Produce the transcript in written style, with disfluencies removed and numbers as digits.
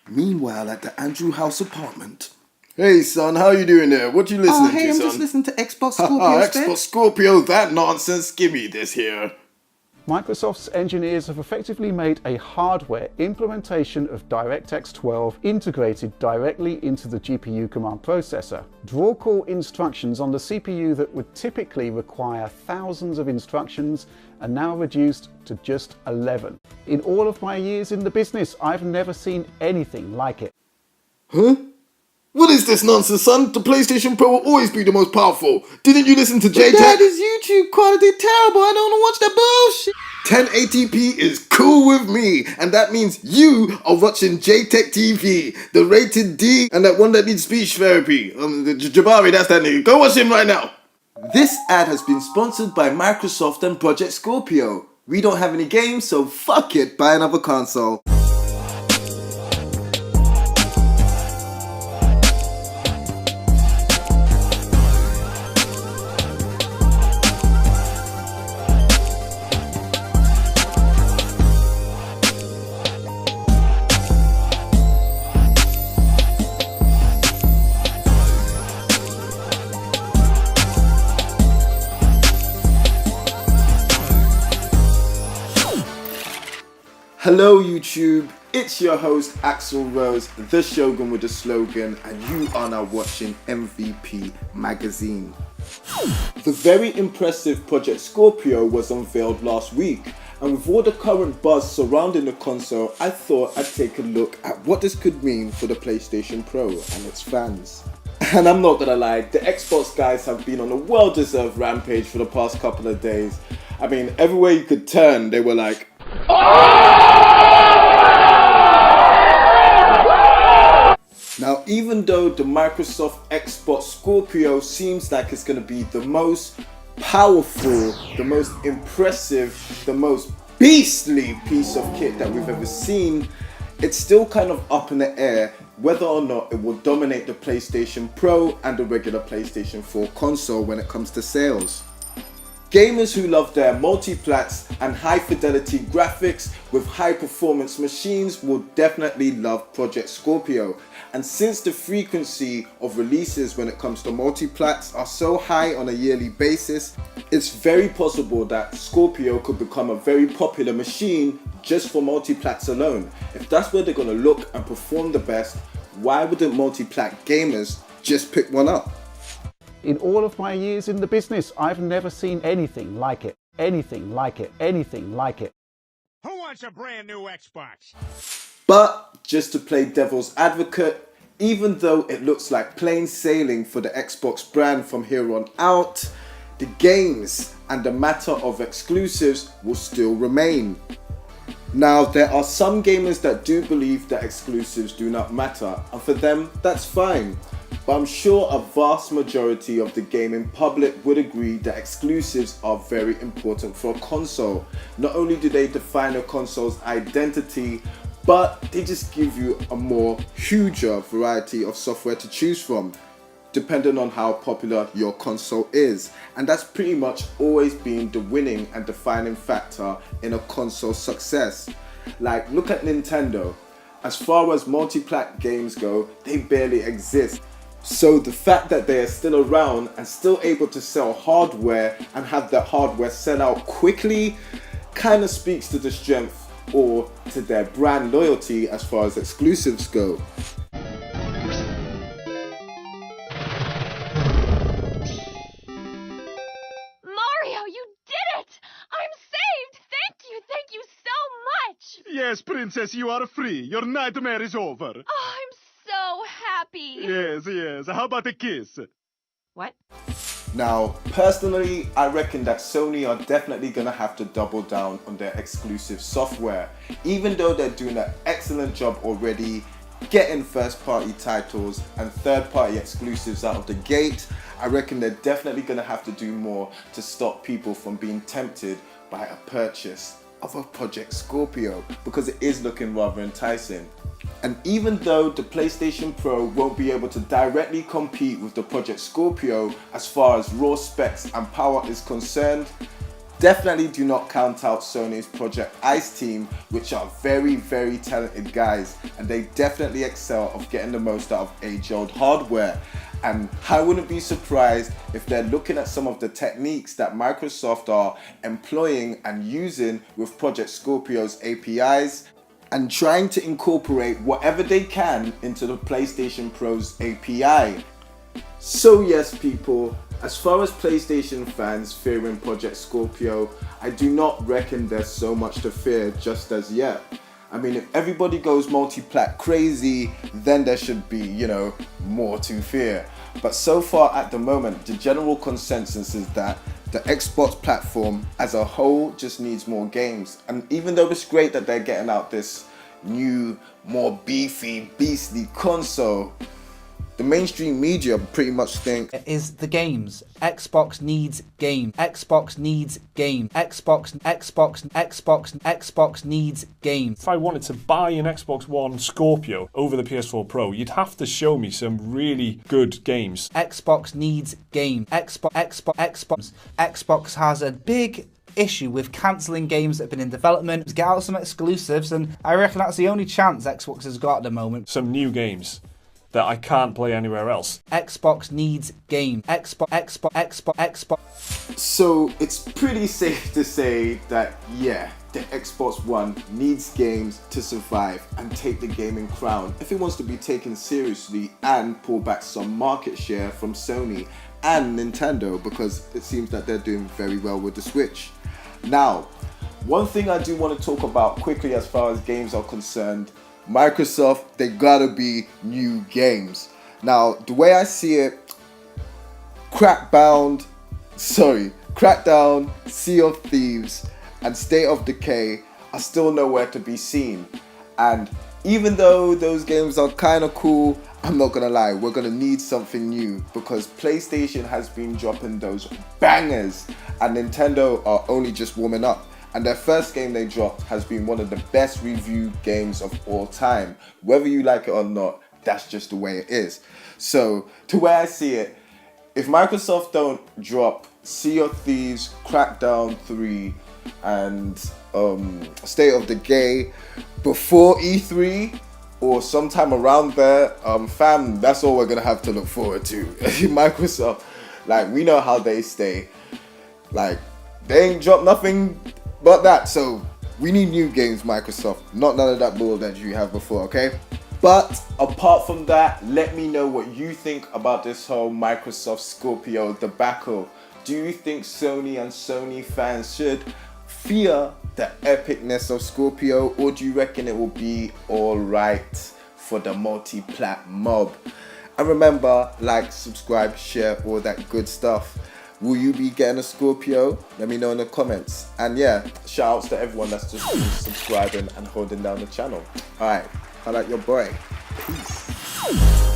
Meanwhile, at the Andrew House apartment. Hey son, how you doing there? What you listening to, son? I'm just listening to Xbox Scorpio. Xbox Scorpio, that nonsense. Give me this here. Microsoft's engineers have effectively made a hardware implementation of DirectX 12 integrated directly into the GPU command processor. Draw call instructions on the CPU that would typically require thousands of instructions are now reduced to just 11. In all of my years in the business, I've never seen anything like it. Huh? What is this nonsense, son? The PlayStation Pro will always be the most powerful. Didn't you listen to JTech? Dad, is YouTube quality terrible? I don't want to watch that bullshit. 1080p is cool with me, and that means you are watching JTech TV, the rated D, and that one that needs speech therapy. Jabari, that's that nigga. Go watch him right now. This ad has been sponsored by Microsoft and Project Scorpio. We don't have any games, so fuck it, buy another console. Hello YouTube, it's your host Axel Rose, the Shogun with the slogan, and you are now watching MVP Magazine. The very impressive Project Scorpio was unveiled last week, and with all the current buzz surrounding the console, I thought I'd take a look at what this could mean for the PlayStation Pro and its fans. And I'm not gonna lie, the Xbox guys have been on a well-deserved rampage for the past couple of days. I mean, everywhere you could turn, they were like, Now, even though the Microsoft Xbox Scorpio seems like it's going to be the most powerful, the most impressive, the most beastly piece of kit that we've ever seen, it's still kind of up in the air whether or not it will dominate the PlayStation Pro and the regular PlayStation 4 console when it comes to sales. Gamers who love their multiplats and high fidelity graphics with high performance machines will definitely love Project Scorpio. And since the frequency of releases when it comes to multiplats are so high on a yearly basis, it's very possible that Scorpio could become a very popular machine just for multiplats alone. If that's where they're going to look and perform the best, why wouldn't multiplat gamers just pick one up? In all of my years in the business, I've never seen anything like it. Anything like it. Anything like it. Who wants a brand new Xbox? But just to play devil's advocate, even though it looks like plain sailing for the Xbox brand from here on out, the games and the matter of exclusives will still remain. Now, there are some gamers that do believe that exclusives do not matter, and for them, that's fine. But I'm sure a vast majority of the gaming public would agree that exclusives are very important for a console. Not only do they define a console's identity, but they just give you a more huger variety of software to choose from, depending on how popular your console is. And that's pretty much always been the winning and defining factor in a console's success. Like, look at Nintendo. As far as multiplat games go, they barely exist. So the fact that they are still around and still able to sell hardware and have that hardware sell out quickly kind of speaks to the strength or to their brand loyalty as far as exclusives go. Mario, you did it! I'm saved! Thank you so much! Yes, Princess, you are free. Your nightmare is over. Oh, I'm so happy. Yes. How about a kiss? What? Now, personally, I reckon that Sony are definitely going to have to double down on their exclusive software. Even though they're doing an excellent job already getting first-party titles and third-party exclusives out of the gate, I reckon they're definitely going to have to do more to stop people from being tempted by a purchase of a Project Scorpio, because it is looking rather enticing. And even though the PlayStation Pro won't be able to directly compete with the Project Scorpio as far as raw specs and power is concerned, Definitely do not count out Sony's Project Ice team, which are very, very talented guys, and they definitely excel of getting the most out of age-old hardware. And I wouldn't be surprised if they're looking at some of the techniques that Microsoft are employing and using with Project Scorpio's APIs and trying to incorporate whatever they can into the PlayStation Pro's API. So yes, people, as far as PlayStation fans fearing Project Scorpio, I do not reckon there's so much to fear just as yet. I mean, if everybody goes multi-plat crazy, then there should be, more to fear. But so far at the moment, the general consensus is that the Xbox platform as a whole just needs more games. And even though it's great that they're getting out this new, more beefy, beastly console, the mainstream media pretty much think is the games. Xbox needs game. Xbox needs game. Xbox needs game. If I wanted to buy an Xbox One Scorpio over the PS4 Pro, you'd have to show me some really good games. Xbox needs game. Xbox has a big issue with cancelling games that have been in development, get out some exclusives, and I reckon that's the only chance Xbox has got at the moment. Some new games that I can't play anywhere else. Xbox needs game. Xbox. So it's pretty safe to say that, yeah, the Xbox One needs games to survive and take the gaming crown if it wants to be taken seriously and pull back some market share from Sony and Nintendo, because it seems that they're doing very well with the Switch. Now, one thing I do want to talk about quickly as far as games are concerned, Microsoft, they gotta be new games. Now, the way I see it, Crackdown, Sea of Thieves, and State of Decay are still nowhere to be seen. And even though those games are kind of cool, I'm not gonna lie, we're gonna need something new, because PlayStation has been dropping those bangers and Nintendo are only just warming up. And their first game they dropped has been one of the best reviewed games of all time. Whether you like it or not, that's just the way it is. So, to where I see it, if Microsoft don't drop Sea of Thieves, Crackdown 3, and State of Decay before E3, or sometime around there, fam, that's all we're gonna have to look forward to. Microsoft, we know how they stay. They ain't dropped nothing but that, so we need new games, Microsoft, not none of that bull that you have before, okay? But apart from that, let me know what you think about this whole Microsoft Scorpio debacle. Do you think Sony and Sony fans should fear the epicness of Scorpio, or do you reckon it will be alright for the multi-plat mob? And remember, like, subscribe, share, all that good stuff. Will you be getting a Scorpio? Let me know in the comments. And yeah, shout outs to everyone that's just been subscribing and holding down the channel. Alright, I like your boy. Peace.